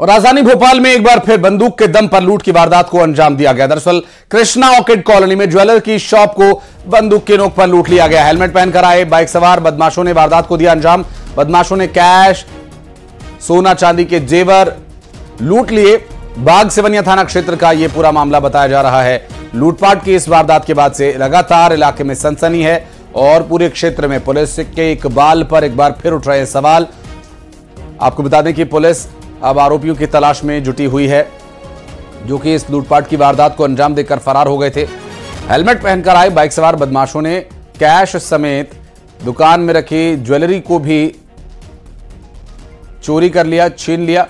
और राजधानी भोपाल में एक बार फिर बंदूक के दम पर लूट की वारदात को अंजाम दिया गया। दरअसल कृष्णा ऑर्किड कॉलोनी में ज्वेलर की शॉप को बंदूक के नोक पर लूट लिया गया। हेलमेट पहनकर आए बाइक सवार बदमाशों ने वारदात को दिया अंजाम। बदमाशों ने कैश, सोना चांदी के जेवर लूट लिए। बाग सिवनिया थाना क्षेत्र का यह पूरा मामला बताया जा रहा है। लूटपाट की इस वारदात के बाद से लगातार इलाके में सनसनी है और पूरे क्षेत्र में पुलिस के इकबाल पर एक बार फिर उठ रहे हैं सवाल। आपको बता दें कि पुलिस अब आरोपियों की तलाश में जुटी हुई है जो कि इस लूटपाट की वारदात को अंजाम देकर फरार हो गए थे। हेलमेट पहनकर आए बाइक सवार बदमाशों ने कैश समेत दुकान में रखी ज्वेलरी को भी चोरी कर लिया, छीन लिया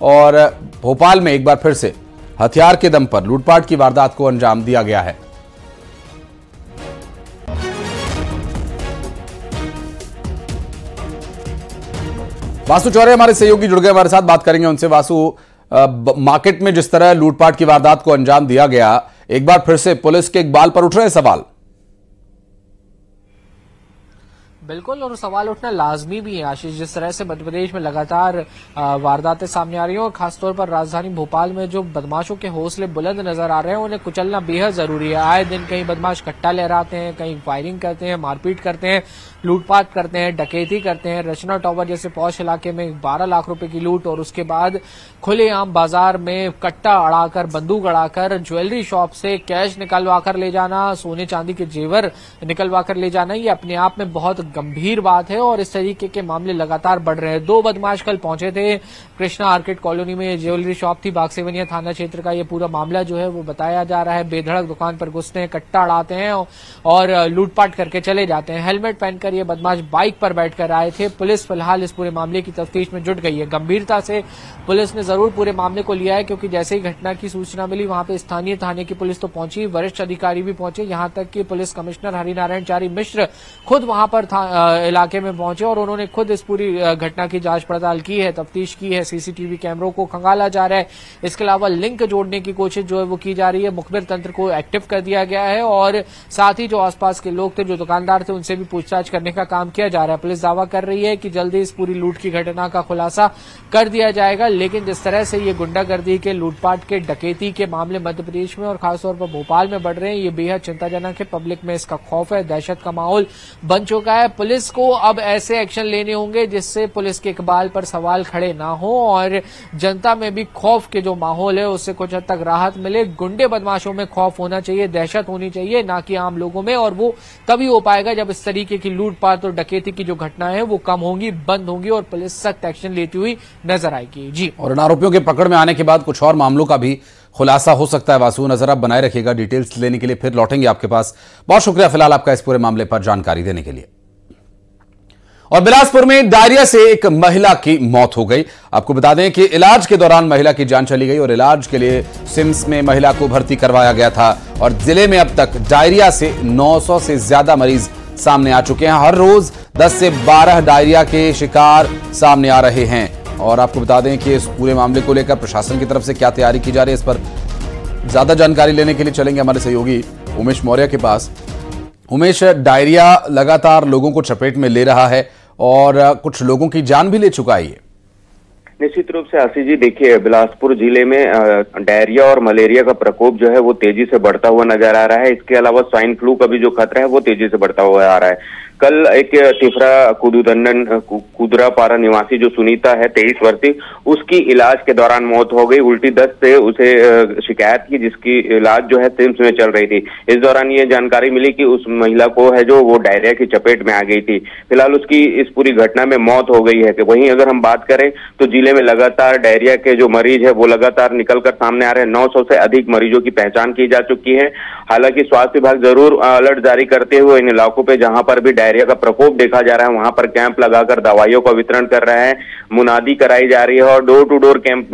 और भोपाल में एक बार फिर से हथियार के दम पर लूटपाट की वारदात को अंजाम दिया गया है। वासु चौरे हमारे सहयोगी जुड़ गए हमारे साथ, बात करेंगे उनसे। वासु, मार्केट में जिस तरह लूटपाट की वारदात को अंजाम दिया गया, एक बार फिर से पुलिस के इकबाल पर उठ रहे हैं सवाल। बिल्कुल, और सवाल उठना लाजमी भी है आशीष। जिस तरह से मध्य प्रदेश में लगातार वारदातें सामने आ रही हैं और खासतौर पर राजधानी भोपाल में जो बदमाशों के हौसले बुलंद नजर आ रहे हैं, उन्हें कुचलना बेहद जरूरी है। आए दिन कहीं बदमाश कट्टा लहराते हैं, कहीं फायरिंग करते हैं, मारपीट करते हैं, लूटपाट करते हैं, डकैती करते हैं। रचना टावर जैसे पौष इलाके में 12 लाख रुपए की लूट और उसके बाद खुलेआम बाजार में कट्टा अड़ाकर, बंदूक अड़ाकर, ज्वेलरी शॉप से कैश निकलवा कर ले जाना, सोने चांदी के जेवर निकलवा कर ले जाना, ये अपने आप में बहुत गंभीर बात है और इस तरीके के मामले लगातार बढ़ रहे हैं। 2 बदमाश कल पहुंचे थे कृष्णा ऑर्किड कॉलोनी में, ज्वेलरी शॉप थी। बाग सिवनिया थाना क्षेत्र का ये पूरा मामला जो है वो बताया जा रहा है। बेधड़क दुकान पर घुसते हैं, कट्टा अड़ाते हैं और लूटपाट करके चले जाते हैं। हेलमेट पहनकर ये बदमाश बाइक पर बैठकर आए थे। पुलिस फिलहाल इस पूरे मामले की तफ्तीश में जुट गई है। गंभीरता से पुलिस ने जरूर पूरे मामले को लिया है क्योंकि जैसे ही घटना की सूचना मिली वहां पे स्थानीय थाने की पुलिस तो पहुंची, वरिष्ठ अधिकारी भी पहुंचे। यहां तक कि पुलिस कमिश्नर हरिनारायण चारी मिश्र खुद वहां पर इलाके में पहुंचे और उन्होंने खुद इस पूरी घटना की जांच पड़ताल की है, तफ्तीश की है। सीसीटीवी कैमरों को खंगाला जा रहा है। इसके अलावा लिंक जोड़ने की कोशिश जो है वो की जा रही है। मुखबिर तंत्र को एक्टिव कर दिया गया है और साथ ही जो आसपास के लोग थे, जो दुकानदार थे, उनसे भी पूछताछ करने का काम किया जा रहा है। पुलिस दावा कर रही है कि जल्दी इस पूरी लूट की घटना का खुलासा कर दिया जाएगा। लेकिन जिस तरह से ये गुंडागर्दी के, लूटपाट के, डकैती के मामले मध्य प्रदेश में और खासतौर पर भोपाल में बढ़ रहे हैं, ये बेहद चिंताजनक है। पब्लिक में इसका खौफ है, दहशत का माहौल बन चुका है। पुलिस को अब ऐसे एक्शन लेने होंगे जिससे पुलिस के इकबाल पर सवाल खड़े ना हो और जनता में भी खौफ के जो माहौल है उससे कुछ हद तक राहत मिले। गुंडे बदमाशों में खौफ होना चाहिए, दहशत होनी चाहिए, ना कि आम लोगों में। और वो तभी हो पाएगा जब इस तरीके की लूटपाट और डकैती की जो घटनाएं हैं वो कम होंगी, बंद होंगी और पुलिस सख्त एक्शन लेती हुई नजर आएगी। जी, और इन आरोपियों के पकड़ में आने के बाद कुछ और मामलों का भी खुलासा हो सकता है। वासु, नजर आप बनाए रखिएगा। डिटेल्स लेने के लिए फिर लौटेंगे आपके पास। बहुत शुक्रिया फिलहाल आपका इस पूरे मामले पर जानकारी देने के लिए। और बिलासपुर में डायरिया से एक महिला की मौत हो गई। आपको बता दें कि इलाज के दौरान महिला की जान चली गई और इलाज के लिए सिम्स में महिला को भर्ती करवाया गया था। और जिले में अब तक डायरिया से 900 से ज्यादा मरीज सामने आ चुके हैं। हर रोज 10 से 12 डायरिया के शिकार सामने आ रहे हैं। और आपको बता दें कि इस पूरे मामले को लेकर प्रशासन की तरफ से क्या तैयारी की जा रही है, इस पर ज्यादा जानकारी लेने के लिए चलेंगे हमारे सहयोगी उमेश मौर्य के पास। उमेश, डायरिया लगातार लोगों को चपेट में ले रहा है और कुछ लोगों की जान भी ले चुका है। ये निश्चित रूप से आशीष जी, देखिए बिलासपुर जिले में डायरिया और मलेरिया का प्रकोप जो है वो तेजी से बढ़ता हुआ नजर आ रहा है। इसके अलावा स्वाइन फ्लू का भी जो खतरा है वो तेजी से बढ़ता हुआ आ रहा है। कल एक तिफरा कुदरापारा निवासी जो सुनीता है 23 वर्षीय, उसकी इलाज के दौरान मौत हो गई। उल्टी दस्त से उसे शिकायत की, जिसकी इलाज जो है सिम्स में चल रही थी। इस दौरान ये जानकारी मिली कि उस महिला को है जो वो डायरिया की चपेट में आ गई थी। फिलहाल उसकी इस पूरी घटना में मौत हो गई है। कि वहीं अगर हम बात करें तो जिले में लगातार डायरिया के जो मरीज है वो लगातार निकलकर सामने आ रहे हैं। 900 से अधिक मरीजों की पहचान की जा चुकी है। हालांकि स्वास्थ्य विभाग जरूर अलर्ट जारी करते हुए इन इलाकों पे जहां पर भी डायरिया का प्रकोप देखा जा रहा है वहां पर कैंप लगाकर दवाइयों का वितरण कर रहा है, मुनादी कराई जा रही है और डोर टू डोर कैंप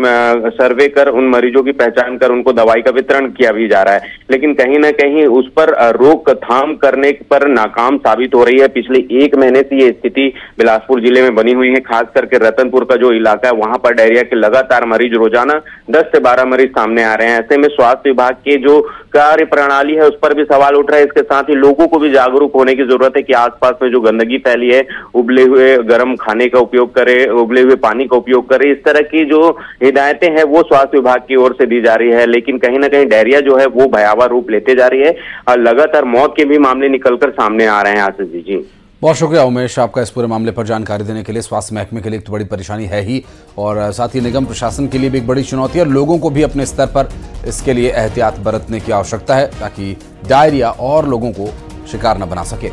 सर्वे कर उन मरीजों की पहचान कर उनको दवाई का वितरण किया भी जा रहा है। लेकिन कहीं ना कहीं उस पर रोकथाम करने पर नाकाम साबित हो रही है। पिछले 1 महीने से ये स्थिति बिलासपुर जिले में बनी हुई है। खास करके रतनपुर का जो इलाका है वहां पर डायरिया के लगातार मरीज, रोजाना 10 से 12 मरीज सामने आ रहे हैं। ऐसे में स्वास्थ्य विभाग के जो कार्य प्रणाली है उस पर भी सवाल उठ रहा है। इसके साथ ही लोगों को भी जागरूक होने की जरूरत है कि आसपास में जो गंदगी फैली है, उबले हुए गर्म खाने का उपयोग करें, उबले हुए पानी का उपयोग करें। इस तरह की जो हिदायतें हैं वो स्वास्थ्य विभाग की ओर से दी जा रही है, लेकिन कहीं ना कहीं डायरिया जो है वो भयावह रूप लेते जा रही है और लगातार मौत के भी मामले निकलकर सामने आ रहे हैं। आशीष जी बहुत शुक्रिया उमेश आपका इस पूरे मामले पर जानकारी देने के लिए। स्वास्थ्य महकमे के लिए एक तो बड़ी परेशानी है ही, और साथ ही निगम प्रशासन के लिए भी एक बड़ी चुनौती है, और लोगों को भी अपने स्तर पर इसके लिए एहतियात बरतने की आवश्यकता है ताकि डायरिया और लोगों को शिकार न बना सके।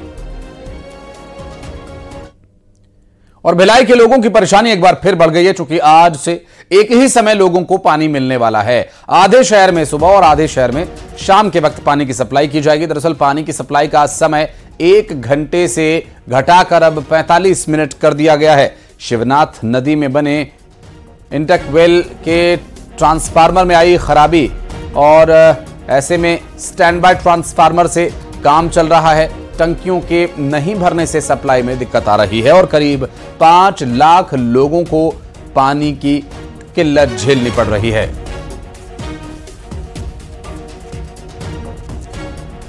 और भिलाई के लोगों की परेशानी एक बार फिर बढ़ गई है, चूंकि आज से एक ही समय लोगों को पानी मिलने वाला है। आधे शहर में सुबह और आधे शहर में शाम के वक्त पानी की सप्लाई की जाएगी। दरअसल पानी की सप्लाई का समय 1 घंटे से घटाकर अब 45 मिनट कर दिया गया है। शिवनाथ नदी में बने इंटक वेल के ट्रांसफार्मर में आई खराबी, और ऐसे में स्टैंड बाय ट्रांसफार्मर से काम चल रहा है। टंकियों के नहीं भरने से सप्लाई में दिक्कत आ रही है और करीब 5 लाख लोगों को पानी की किल्लत झेलनी पड़ रही है।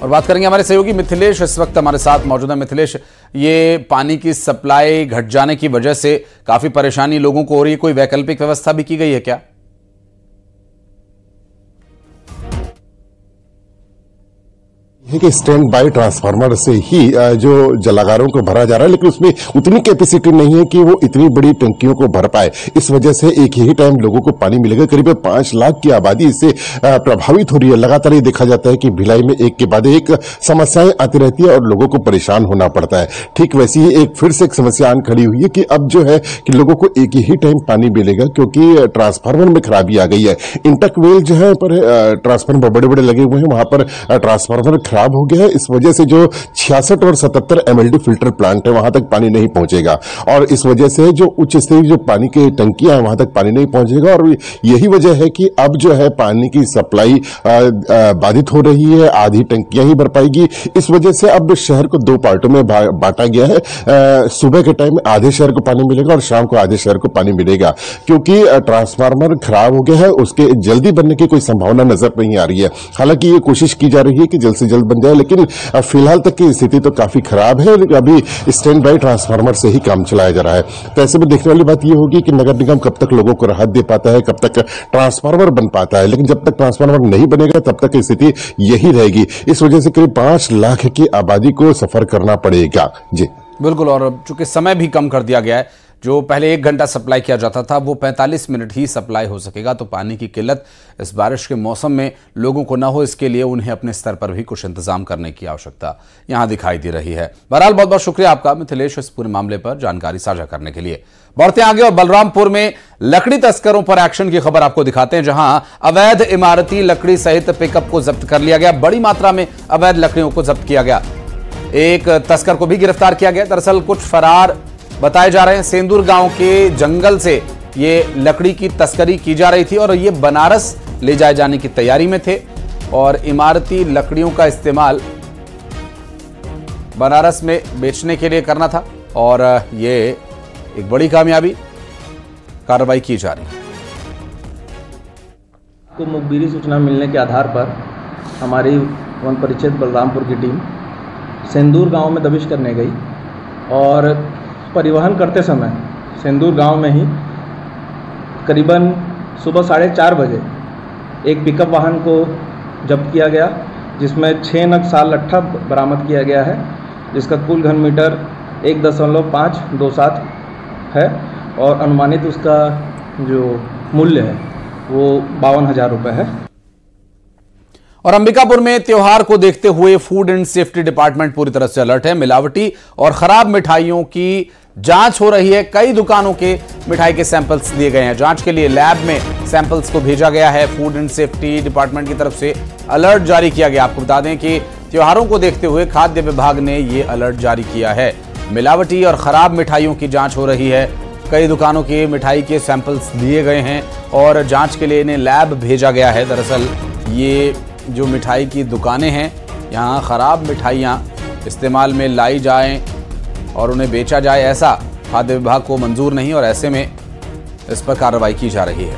और बात करेंगे हमारे सहयोगी मिथिलेश, इस वक्त हमारे साथ मौजूद है। मिथिलेश, ये पानी की सप्लाई घट जाने की वजह से काफी परेशानी लोगों को हो रही है, कोई वैकल्पिक व्यवस्था भी की गई है क्या? कि स्टैंड बाय ट्रांसफार्मर से ही जो जलागारों को भरा जा रहा है, लेकिन उसमें उतनी कैपेसिटी नहीं है कि वो इतनी बड़ी टंकियों को भर पाए। इस वजह से एक ही टाइम लोगों को पानी मिलेगा। करीब 5 लाख की आबादी इससे प्रभावित हो रही है। लगातार ये देखा जाता है कि भिलाई में एक के बाद एक समस्याएं आती रहती है और लोगों को परेशान होना पड़ता है। ठीक वैसी ही एक फिर से एक समस्या आन खड़ी हुई है कि अब जो है कि लोगों को एक ही टाइम पानी मिलेगा, क्योंकि ट्रांसफार्मर में खराबी आ गई है। इंटक वेल जो है पर ट्रांसफार्मर बड़े बड़े लगे हुए हैं, वहां पर ट्रांसफार्मर खराब हो गया है। इस वजह से जो 66 और 77 MLD फिल्टर प्लांट है वहां तक पानी नहीं पहुंचेगा, और इस वजह से जो उच्च स्तरीय जो पानी के टंकियां हैं वहां तक पानी नहीं पहुंचेगा। और यही वजह है कि अब जो है पानी की सप्लाई बाधित हो रही है, आधी टंकियां ही भर पाएगी। इस वजह से अब शहर को 2 पार्टों में बांटा गया है। सुबह के टाइम आधे शहर को पानी मिलेगा और शाम को आधे शहर को पानी मिलेगा, क्योंकि ट्रांसफार्मर खराब हो गया है। उसके जल्दी बनने की कोई संभावना नजर नहीं आ रही है। हालांकि ये कोशिश की जा रही है कि जल्द से जल्द बन जाए, लेकिन फिलहाल तक की स्थिति तो काफी खराब है। अभी स्टैंड बाय ट्रांसफार्मर से ही काम चलाया जा रहा है। तो ऐसे में देखने वाली बात यह होगी कि नगर निगम कब तक लोगों को राहत दे पाता है, कब तक ट्रांसफार्मर बन पाता है। लेकिन जब तक ट्रांसफार्मर नहीं बनेगा तब तक स्थिति यही रहेगी। इस वजह से करीब 5 लाख की आबादी को सफर करना पड़ेगा। जी बिल्कुल, और चूंकि समय भी कम कर दिया गया है, जो पहले 1 घंटा सप्लाई किया जाता था वो 45 मिनट ही सप्लाई हो सकेगा। तो पानी की किल्लत इस बारिश के मौसम में लोगों को न हो, इसके लिए उन्हें अपने स्तर पर भी कुछ इंतजाम करने की आवश्यकता यहां दिखाई दे रही है। बहरहाल बहुत बहुत शुक्रिया आपका मिथिलेश, इस पूरे मामले पर जानकारी साझा करने के लिए। बढ़ते आगे और बलरामपुर में लकड़ी तस्करों पर एक्शन की खबर आपको दिखाते हैं, जहां अवैध इमारती लकड़ी सहित पिकअप को जब्त कर लिया गया। बड़ी मात्रा में अवैध लकड़ियों को जब्त किया गया। एक तस्कर को भी गिरफ्तार किया गया। दरअसल कुछ फरार बताए जा रहे हैं। सेंदूर गांव के जंगल से ये लकड़ी की तस्करी की जा रही थी और ये बनारस ले जाए जाने की तैयारी में थे, और इमारती लकड़ियों का इस्तेमाल बनारस में बेचने के लिए करना था, और ये एक बड़ी कामयाबी, कार्रवाई की जा रही है। को मुखबिरी सूचना मिलने के आधार पर हमारी वन परिक्षेत्र बलरामपुर की टीम सेंदूर गांव में दबिश करने गई, और परिवहन करते समय सेंदूर गांव में ही करीबन सुबह 4:30 बजे एक पिकअप वाहन को जब्त किया गया, जिसमें 6 नग साल लट्ठा बरामद किया गया है, जिसका कुल घन मीटर 1.527 है, और अनुमानित उसका जो मूल्य है वो 52,000 रुपये है। और अंबिकापुर में त्योहार को देखते हुए फूड एंड सेफ्टी डिपार्टमेंट पूरी तरह से अलर्ट है। मिलावटी और खराब मिठाइयों की जांच हो रही है। कई दुकानों के मिठाई के सैंपल्स दिए गए हैं। जांच के लिए लैब में सैंपल्स को भेजा गया है। फूड एंड सेफ्टी डिपार्टमेंट की तरफ से अलर्ट जारी किया गया। आपको बता दें कि त्योहारों को देखते हुए खाद्य विभाग ने यह अलर्ट जारी किया है। मिलावटी और खराब मिठाइयों की जांच हो रही है। कई दुकानों के मिठाई के सैंपल्स दिए गए हैं और जांच के लिए इन्हें लैब भेजा गया है। दरअसल ये जो मिठाई की दुकानें हैं, यहाँ खराब मिठाइयाँ इस्तेमाल में लाई जाएं और उन्हें बेचा जाए, ऐसा खाद्य विभाग को मंजूर नहीं, और ऐसे में इस पर कार्रवाई की जा रही है।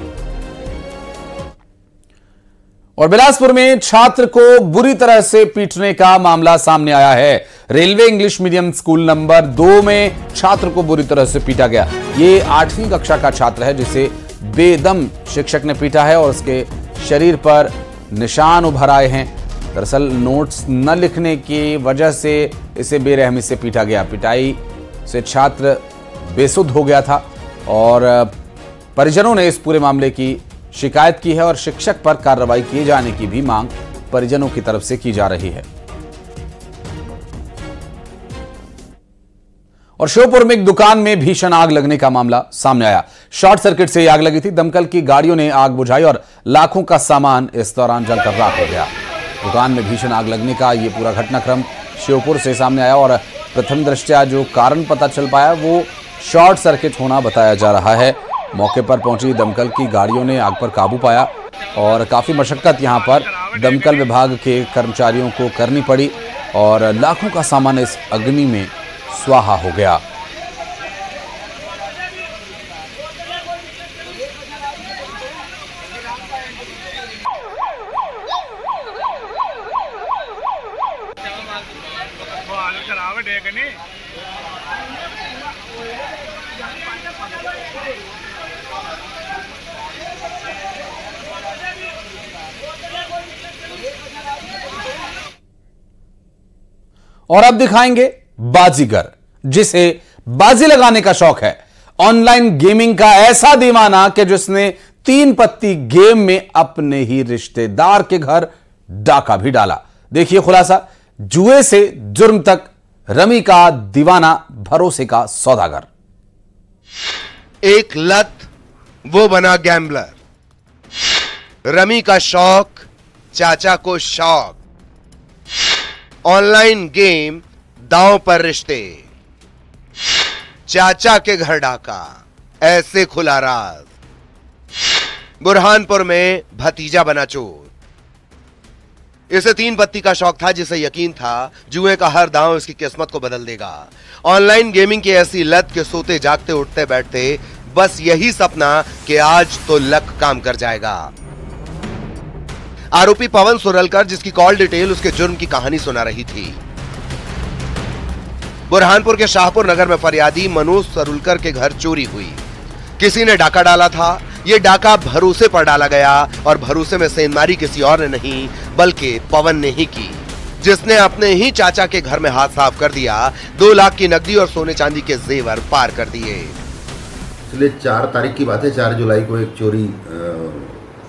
और बिलासपुर में छात्र को बुरी तरह से पीटने का मामला सामने आया है। Railway English medium school number 2 में छात्र को बुरी तरह से पीटा गया। ये 8वीं कक्षा का छात्र है जिसे बेदम शिक्षक ने पीटा है और उसके शरीर पर निशान उभर आए हैं। दरअसल नोट्स न लिखने की वजह से इसे बेरहमी से पीटा गया। पिटाई से छात्र बेसुध हो गया था और परिजनों ने इस पूरे मामले की शिकायत की है और शिक्षक पर कार्रवाई किए जाने की भी मांग परिजनों की तरफ से की जा रही है। और श्योपुर में एक दुकान में भीषण आग लगने का मामला सामने आया। शॉर्ट सर्किट से आग लगी थी। दमकल की गाड़ियों ने आग बुझाई और लाखों का सामान इस दौरान जलकर राख हो गया। दुकान में भीषण आग लगने का यह पूरा घटनाक्रम श्योपुर से सामने आया और प्रथम दृष्टया जो कारण पता चल पाया वो शॉर्ट सर्किट होना बताया जा रहा है। मौके पर पहुंची दमकल की गाड़ियों ने आग पर काबू पाया और काफी मशक्कत यहां पर दमकल विभाग के कर्मचारियों को करनी पड़ी और लाखों का सामान इस अग्नि में स्वाहा हो गया। और अब दिखाएंगे बाजीगर, जिसे बाजी लगाने का शौक है। ऑनलाइन गेमिंग का ऐसा दीवाना कि जिसने 3 पत्ती गेम में अपने ही रिश्तेदार के घर डाका भी डाला। देखिए खुलासा, जुए से जुर्म तक, रमी का दीवाना, भरोसे का सौदागर। एक लत वो बना गैम्बलर, रमी का शौक चाचा को शौक, ऑनलाइन गेम दांव पर रिश्ते, चाचा के घर डाका, ऐसे खुला राज। बुरहानपुर में भतीजा बना चोर। इसे 3 पत्ती का शौक था जिसे यकीन था जुए का हर दांव इसकी किस्मत को बदल देगा। ऑनलाइन गेमिंग की ऐसी लत के सोते जागते उठते बैठते बस यही सपना कि आज तो लक काम कर जाएगा। आरोपी पवन सुरलकर, जिसकी कॉल डिटेल उसके जुर्म की कहानी सुना रही थी। बुरहानपुर के शाहपुर नगर में फरियादी मनोज सरुलकर के घर चोरी हुई। किसी ने डाका डाला था। यह डाका भरोसे पर डाला गया और भरोसे में सेंधमारी किसी और ने नहीं बल्कि पवन ने ही की, जिसने अपने ही चाचा के घर में हाथ साफ कर दिया। 2 लाख की नकदी और सोने चांदी के जेवर पार कर दिए। इसलिए 4 तारीख की बात है, 4 जुलाई को एक चोरी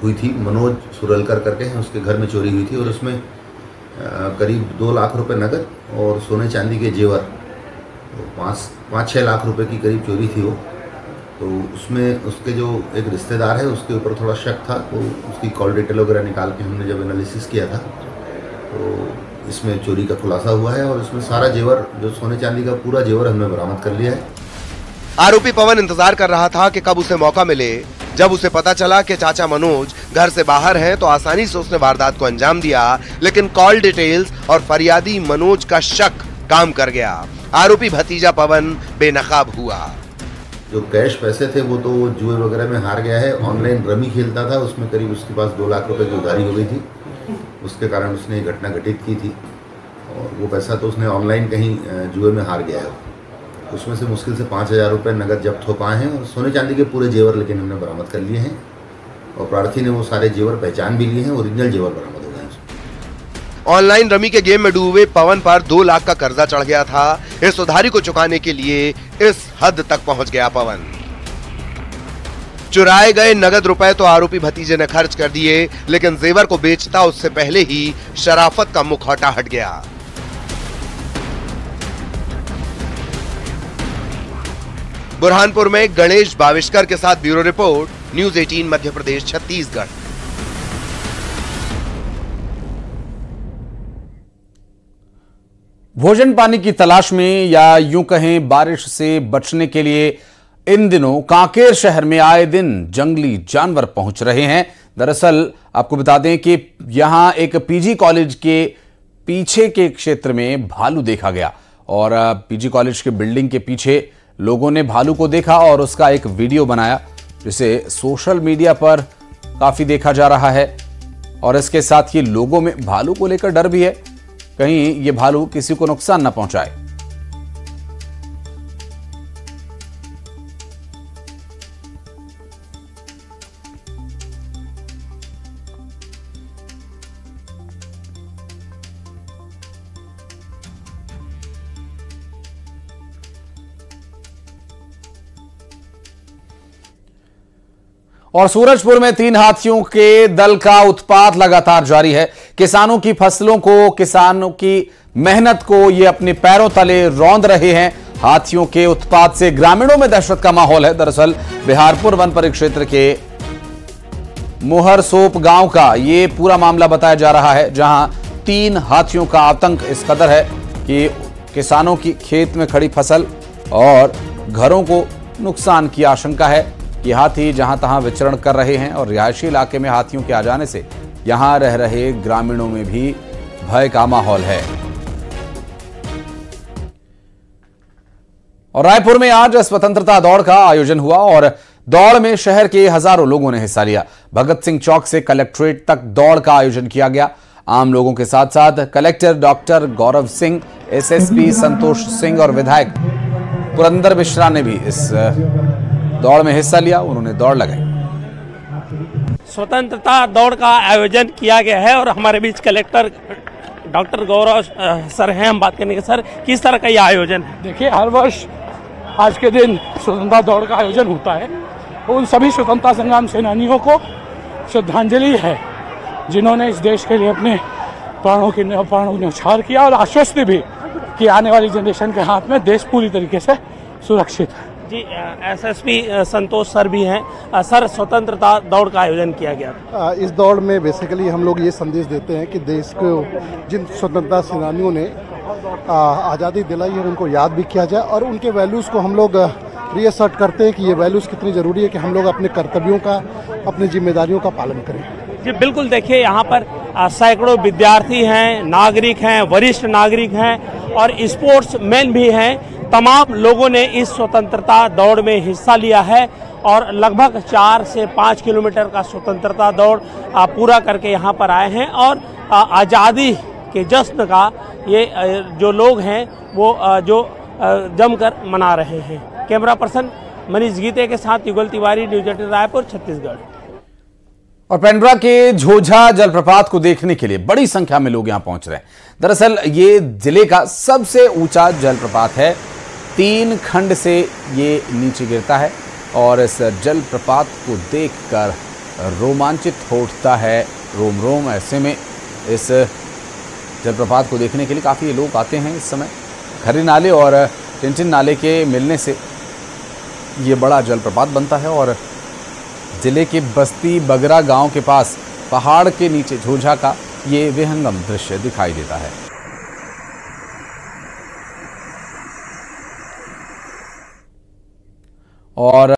हुई थी। मनोज सुरलकर करके हैं, उसके घर में चोरी हुई थी और उसमें करीब 2 लाख रुपए नगद और सोने चांदी के जेवर, 5-6 लाख रुपए की करीब चोरी थी वो। तो उसमें उसके जो एक रिश्तेदार है उसके ऊपर थोड़ा शक था, तो उसकी कॉल डिटेल वगैरह निकाल के हमने जब एनालिसिस किया था तो इसमें चोरी का खुलासा हुआ है और इसमें सारा जेवर, जो सोने चांदी का पूरा जेवर हमने बरामद कर लिया है। आरोपी पवन इंतजार कर रहा था कि कब उसे मौका मिले। जब उसे पता चला कि चाचा मनोज घर से बाहर हैं, तो आसानी से उसने वारदात को अंजाम दिया। लेकिन कॉल डिटेल्स और फरियादी मनोज का शक काम कर गया। आरोपी भतीजा पवन बेनकाब हुआ। जो कैश पैसे थे वो तो जुए वगैरह में हार गया है। ऑनलाइन रमी खेलता था, उसमें करीब उसके पास 2 लाख रुपए की उधारी हो गई थी। उसके कारण उसने ये घटना घटित की थी और वो पैसा तो उसने ऑनलाइन कहीं जुए में हार गया है। उसमें से मुश्किल से 5,000 रुपये नगद जब्त हो पाए हैं और सोने चांदी के पूरे जेवर लेकिन हमने बरामद कर लिए हैं और प्रार्थी ने वो सारे जेवर पहचान भी लिए हैं। ओरिजिनल जेवर बरामद हो गए हैं। ऑनलाइन रमी के गेम में डूबे पवन पर 2 लाख का कर्जा चढ़ गया था। इस उधारी को चुकाने के लिए इस हद तक पहुंच गया पवन। चुराए गए नगद रुपए तो आरोपी भतीजे ने खर्च कर दिए, लेकिन जेवर को बेचता उससे पहले ही शराफत का मुखौटा हट गया। बुरहानपुर में गणेश बाविष्कर के साथ bureau report, news 18 Madhya Pradesh Chhattisgarh. भोजन पानी की तलाश में या यूं कहें बारिश से बचने के लिए इन दिनों कांकेर शहर में आए दिन जंगली जानवर पहुंच रहे हैं। दरअसल आपको बता दें कि यहां एक पीजी कॉलेज के पीछे के क्षेत्र में भालू देखा गया और पीजी कॉलेज के बिल्डिंग के पीछे लोगों ने भालू को देखा और उसका एक वीडियो बनाया, जिसे सोशल मीडिया पर काफी देखा जा रहा है। और इसके साथ ही लोगों में भालू को लेकर डर भी है, कहीं ये भालू किसी को नुकसान न पहुंचाए। और सूरजपुर में 3 हाथियों के दल का उत्पात लगातार जारी है। किसानों की फसलों को, किसानों की मेहनत को ये अपने पैरों तले रौंद रहे हैं। हाथियों के उत्पात से ग्रामीणों में दहशत का माहौल है। दरअसल बिहारपुर वन परिक्षेत्र के मोहरसोप गांव का ये पूरा मामला बताया जा रहा है, जहां 3 हाथियों का आतंक इस कदर है कि किसानों की खेत में खड़ी फसल और घरों को नुकसान की आशंका है। ये हाथी जहां तहां विचरण कर रहे हैं और रिहायशी इलाके में हाथियों के आ जाने से यहां रह रहे ग्रामीणों में भी भय का माहौल है। और रायपुर में आज स्वतंत्रता दौड़ का आयोजन हुआ और दौड़ में शहर के हजारों लोगों ने हिस्सा लिया। भगत सिंह चौक से कलेक्ट्रेट तक दौड़ का आयोजन किया गया। आम लोगों के साथ साथ collector doctor Gaurav Singh, SSP Santosh Singh और विधायक पुरंदर मिश्रा ने भी इस दौड़ में हिस्सा लिया। उन्होंने दौड़ लगाई। स्वतंत्रता दौड़ का आयोजन किया गया है और हमारे बीच कलेक्टर डॉक्टर गौरव सर हैं। हम बात करेंगे, सर किस तरह का यह आयोजन है? देखिए, हर वर्ष आज के दिन स्वतंत्रता दौड़ का आयोजन होता है। उन सभी स्वतंत्रता संग्राम सेनानियों को श्रद्धांजलि है जिन्होंने इस देश के लिए अपने प्राणों न्यौछावर किया और आश्वस्त भी कि आने वाली जनरेशन के हाथ में देश पूरी तरीके से सुरक्षित है। जी, एसएसपी संतोष सर भी हैं। सर, स्वतंत्रता दौड़ का आयोजन किया गया। इस दौड़ में बेसिकली हम लोग ये संदेश देते हैं कि देश को जिन स्वतंत्रता सेनानियों ने आज़ादी दिलाई है उनको याद भी किया जाए और उनके वैल्यूज़ को हम लोग रीअसर्ट करते हैं कि ये वैल्यूज़ कितनी ज़रूरी है कि हम लोग अपने कर्तव्यों का, अपनी जिम्मेदारियों का पालन करें। जी बिल्कुल, देखिए यहाँ पर सैकड़ों विद्यार्थी हैं, नागरिक हैं, वरिष्ठ नागरिक हैं और स्पोर्ट्स मैन भी हैं। तमाम लोगों ने इस स्वतंत्रता दौड़ में हिस्सा लिया है और लगभग 4 से 5 किलोमीटर का स्वतंत्रता दौड़ पूरा करके यहाँ पर आए हैं और आज़ादी के जश्न का ये जो लोग हैं वो जो जमकर मना रहे हैं। कैमरा पर्सन मनीष गीते के साथ युगल तिवारी, न्यूज 18 रायपुर, छत्तीसगढ़। और पेंड्रा के झोझा जलप्रपात को देखने के लिए बड़ी संख्या में लोग यहां पहुंच रहे हैं। दरअसल ये जिले का सबसे ऊंचा जलप्रपात है। 3 खंड से ये नीचे गिरता है और इस जलप्रपात को देखकर रोमांचित हो उठता है रोम रोम। ऐसे में इस जलप्रपात को देखने के लिए काफ़ी लोग आते हैं। इस समय खरी नाले और टिनटिन नाले के मिलने से ये बड़ा जलप्रपात बनता है और जिले के बस्ती बगरा गांव के पास पहाड़ के नीचे झोझा का ये विहंगम दृश्य दिखाई देता है। और